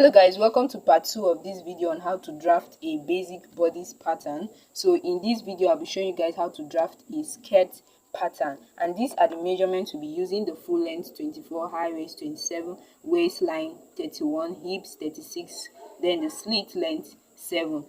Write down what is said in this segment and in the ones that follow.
Hello guys, welcome to part 2 of this video on how to draft a basic bodice pattern. So in this video I'll be showing you guys how to draft a skirt pattern, and these are the measurements we'll be using: the full length 24, high waist 27, waistline 31, hips 36, then the slit length 7.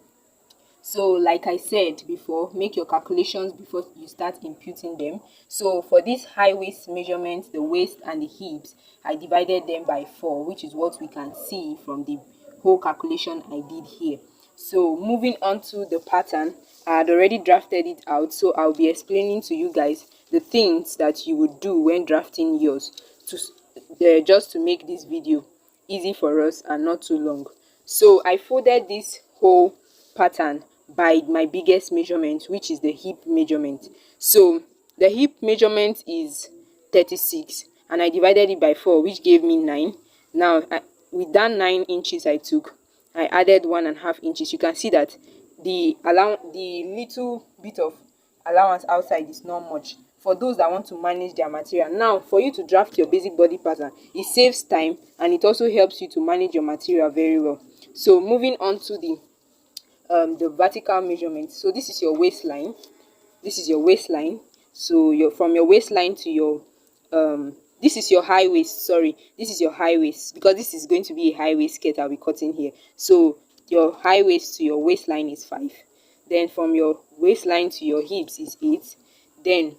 So like I said before, make your calculations before you start imputing them. So for this high waist measurement, the waist and the hips, I divided them by 4, which is what we can see from the whole calculation I did here. So moving on to the pattern, I had already drafted it out, so I'll be explaining to you guys the things that you would do when drafting yours, just to make this video easy for us and not too long. So I folded this whole pattern by my biggest measurement, which is the hip measurement. So the hip measurement is 36 and I divided it by 4, which gave me 9. Now with that 9 inches I added 1.5 inches. You can see that the little bit of allowance outside is not much for those that want to manage their material. Now for you to draft your basic body pattern, it saves time and it also helps you to manage your material very well. So moving on to the vertical measurement. So this is your waistline. This is your waistline. So from your waistline to your this is your high waist. Sorry, this is your high waist, because this is going to be a high waist skirt I'll be cutting here. So your high waist to your waistline is 5. Then from your waistline to your hips is 8. Then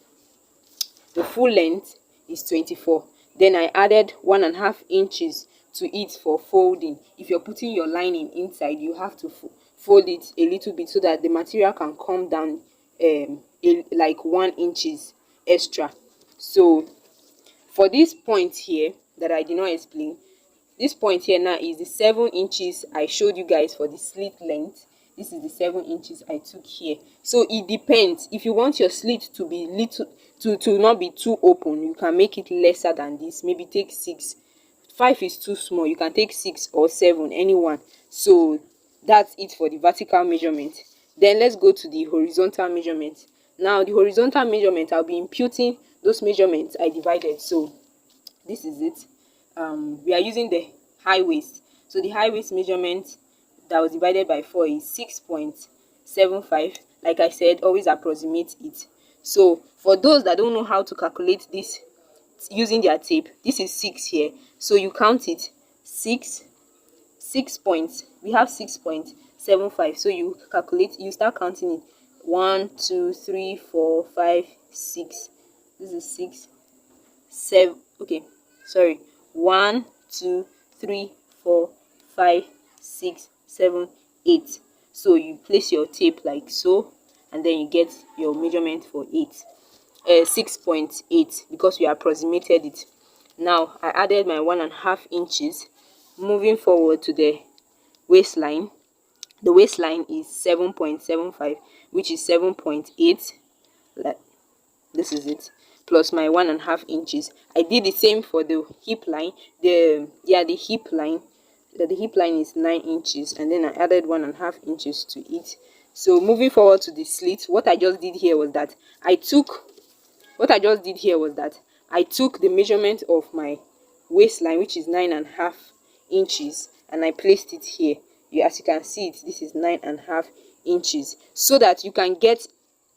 the full length is 24. Then I added 1.5 inches to it for folding. If you're putting your lining inside, you have to fold it a little bit so that the material can come down like 1 inches extra. So for this point here that I did not explain, this point here now is the 7 inches I showed you guys for the slit length. This is the 7 inches I took here. So it depends. If you want your slit to be to not be too open, you can make it lesser than this. Maybe take 6. 5 is too small. You can take 6 or 7, anyone. So that's it for the vertical measurement. Then let's go to the horizontal measurement. Now the horizontal measurement, I'll be imputing those measurements I divided. So this is it. We are using the high waist. So the high waist measurement that was divided by 4 is 6.75. Like I said, always approximate it. So for those that don't know how to calculate this using their tape, this is 6 here. So you count it. 6 points. We have 6.75. So you calculate, you start counting it. 1, 2, 3, 4, 5, 6. This is 6, 7. Okay, sorry. 1, 2, 3, 4, 5, 6, 7, 8. So you place your tape like so, and then you get your measurement for 6.8, because we approximated it. Now I added my 1.5 inches. Moving forward to the waistline. The waistline is 7.75, which is 7.8. Like this is it, plus my 1.5 inches. I did the same for the hip line. The hip line. The hip line is 9 inches, and then I added 1.5 inches to it. So moving forward to the slit, what I just did here was that I took the measurement of my waistline, which is 9.5 inches, and I placed it here. As you can see, this is 9.5 inches, so that you can get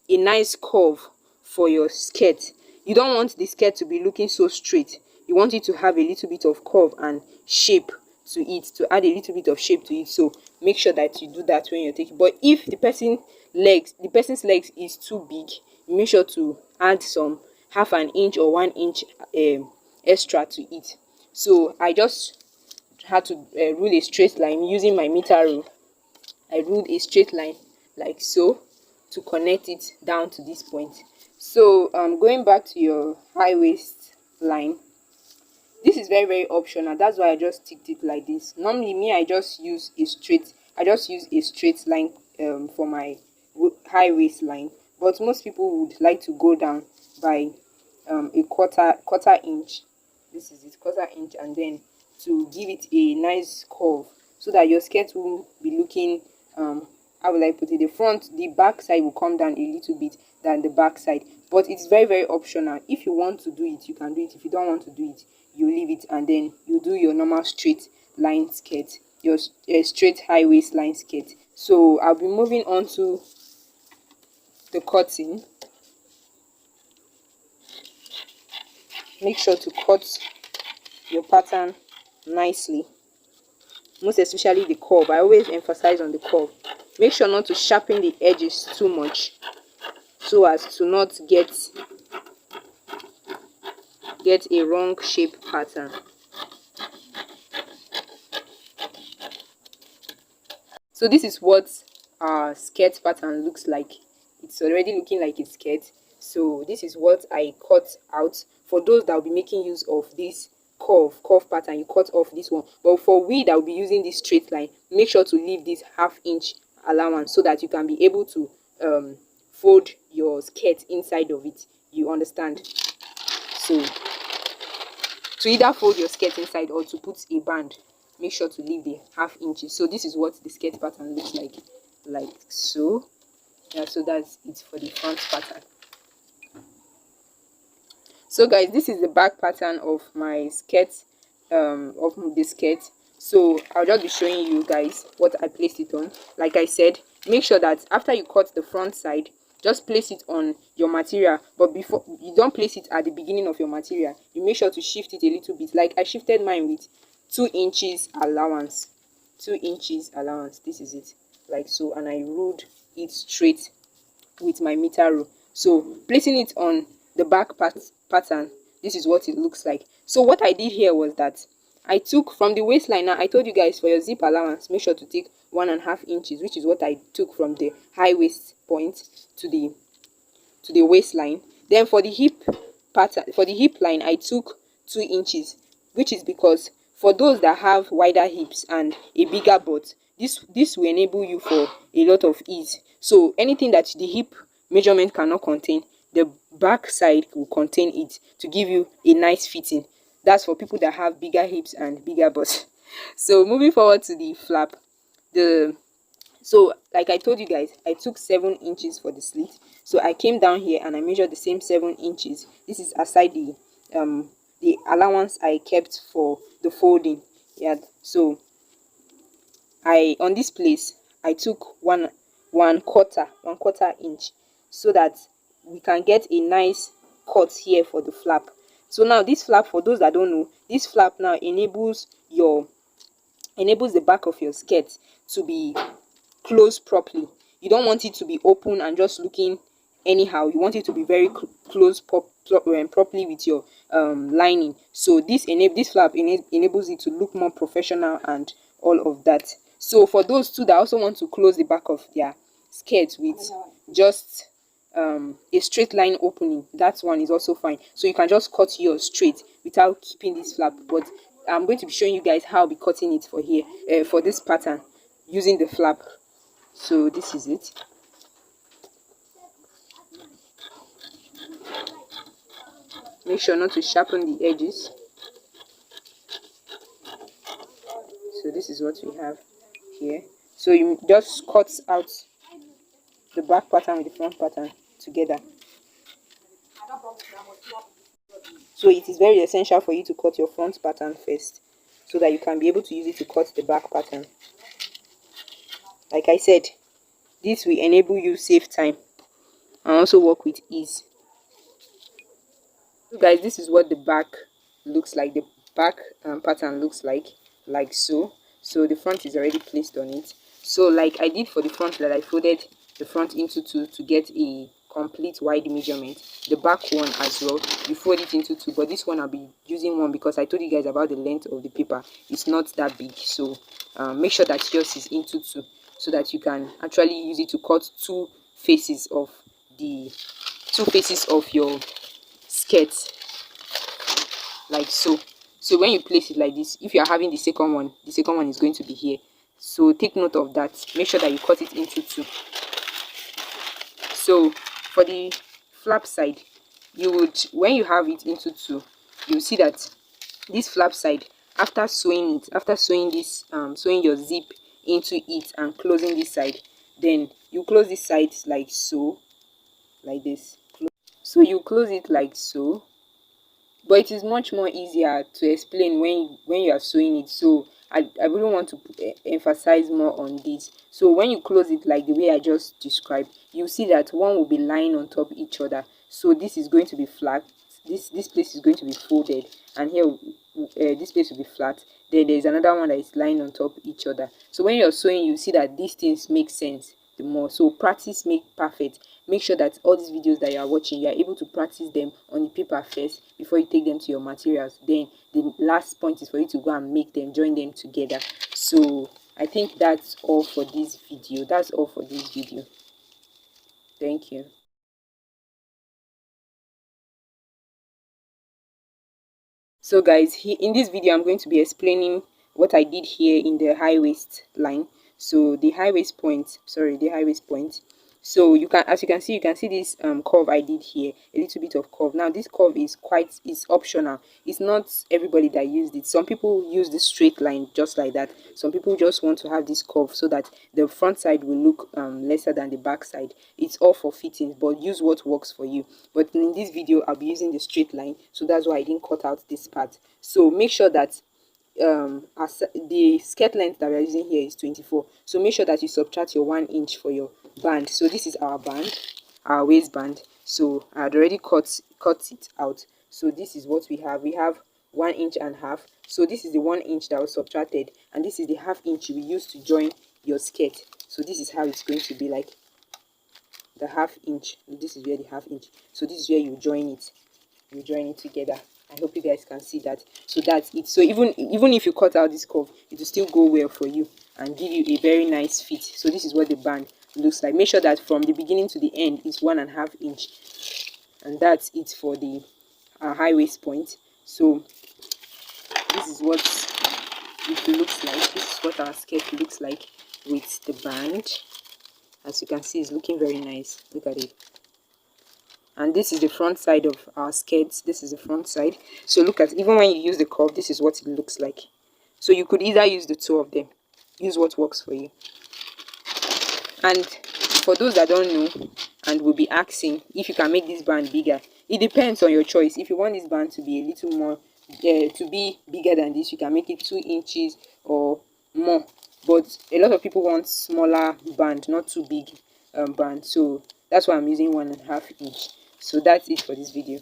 a nice curve for your skirt. You don't want the skirt to be looking so straight. You want it to have a little bit of curve and shape to it, to add a little bit of shape to it. So make sure that you do that when you're taking. But if the person's legs is too big, make sure to add some 0.5 inch or 1 inch extra to it. So I just had to rule a straight line using my meter rule. I ruled a straight line like so to connect it down to this point. So going back to your high waist line, this is very, very optional. That's why I just ticked it like this. Normally me, I just use a straight line for my high waist line, but most people would like to go down by a quarter inch. This is it, quarter inch, and then to give it a nice curve so that your skirt will be looking how will I put it, the back side will come down a little bit than the back side. But it's very, very optional. If you want to do it, you can do it. If you don't want to do it, you leave it, and then you do your normal straight line skirt your straight high waistline skirt. So I'll be moving on to the cutting. Make sure to cut your pattern nicely, most especially the curve. I always emphasize on the curve. Make sure not to sharpen the edges too much so as to not get a wrong shape pattern. So this is what our skirt pattern looks like. It's already looking like a skirt. So this is what I cut out. For those that will be making use of this curve pattern, you cut off this one. But for we that will be using this straight line, make sure to leave this ½ inch allowance so that you can be able to fold your skirt inside of it. You understand? So to either fold your skirt inside or to put a band, make sure to leave the ½ inches. So this is what the skirt pattern looks like so. Yeah, so that's it for the front pattern. So guys, this is the back pattern of my skirt, of the skirt. So I'll just be showing you guys what I placed it on. Like I said, make sure that after you cut the front side, just place it on your material, but before you don't place it at the beginning of your material, you make sure to shift it a little bit. Like I shifted mine with 2 inches allowance. 2 inches allowance. This is it, like so, and I ruled it straight with my meter rule. So placing it on the back pattern, this is what it looks like. So what I did here was that I took from the waistline. Now I told you guys, for your zip allowance, make sure to take 1½ inches, which is what I took from the high waist point to the waistline. Then for the hip pattern, for the hip line, I took 2 inches, which is because for those that have wider hips and a bigger butt, this will enable you for a lot of ease. So anything that the hip measurement cannot contain, the back side will contain it to give you a nice fitting. That's for people that have bigger hips and bigger butts. So moving forward to the flap, so like I told you guys, I took 7 inches for the slit. So I came down here and I measured the same 7 inches. This is aside the allowance I kept for the folding. Yeah, so on this place I took one quarter inch, so that we can get a nice cut here for the flap. So now this flap, for those that don't know, this flap now enables the back of your skirt to be closed properly. You don't want it to be open and just looking anyhow. You want it to be very close properly with your lining. So this flap enables it to look more professional and all of that. So for those two that also want to close the back of their skirt with just a straight line opening, that one is also fine. So you can just cut yours straight without keeping this flap. But I'm going to be showing you guys how I'll be cutting it for here, for this pattern, using the flap. So this is it. Make sure not to sharpen the edges. So this is what we have here. So you just cut out the back pattern with the front pattern together. So it is very essential for you to cut your front pattern first, so that you can be able to use it to cut the back pattern. Like I said, this will enable you save time and also work with ease. So guys, this is what the back looks like. The back pattern looks like so. So the front is already placed on it. So like I did for the front, that I folded the front into 2 to get a complete wide measurement. The back one as well, you fold it into 2, but this one I'll be using 1 because I told you guys about the length of the paper. It's not that big, so make sure that yours is into 2 so that you can actually use it to cut 2 faces of your skirt, like so. So when you place it like this, if you are having the second one is going to be here. So take note of that. Make sure that you cut it into 2. So for the flap side, when you have it into 2, you see that this flap side, after sewing your zip into it and closing this side, then you close this side like so, like this. So you close it like so, but it is much more easier to explain when you are sewing it. So I wouldn't want to emphasize more on this. So when you close it like the way I just described, you see that one will be lying on top each other. So this is going to be flat, this place is going to be folded, and here this place will be flat. Then there's another one that is lying on top each other. So when you're sewing, you see that these things make sense the more. So practice make perfect. Make sure that all these videos that you are watching, you are able to practice them on the paper first before you take them to your materials. Then the last point is for you to go and make them, join them together. So I think that's all for this video. That's all for this video. Thank you. So guys, in this video I'm going to be explaining what I did here in the high waist line. So the high waist point, so you can, as you can see this curve I did here, a little bit of curve. Now this curve is optional. It's not everybody that used it. Some people use the straight line just like that. Some people just want to have this curve so that the front side will look lesser than the back side. It's all for fittings, but use what works for you. But in this video I'll be using the straight line, so that's why I didn't cut out this part. So make sure that the skirt length that we're using here is 24, so make sure that you subtract your 1 inch for your band. So this is our band, our waistband. So I had already cut it out. So this is what we have 1.5 inches. So this is the 1 inch that was subtracted, and this is the 1/2 inch you will use to join your skirt. So this is how it's going to be like. The 1/2 inch, this is where the 1/2 inch, so this is where you join it together. I hope you guys can see that. So that's it. So even if you cut out this curve, it will still go well for you and give you a very nice fit. So this is what the band looks like. Make sure that from the beginning to the end is 1.5 inch, and that's it for the high waist point. So this is what it looks like. This is what our skirt looks like with the band. As you can see, it's looking very nice. Look at it. And this is the front side of our skirts. This is the front side. So look at, even when you use the curve, this is what it looks like. So you could either use the two of them. Use what works for you. And for those that don't know and will be asking if you can make this band bigger, it depends on your choice. If you want this band to be a little more, to be bigger than this, you can make it 2 inches or more. But a lot of people want smaller band, not too big band. So that's why I'm using 1.5 inch. So that's it for this video.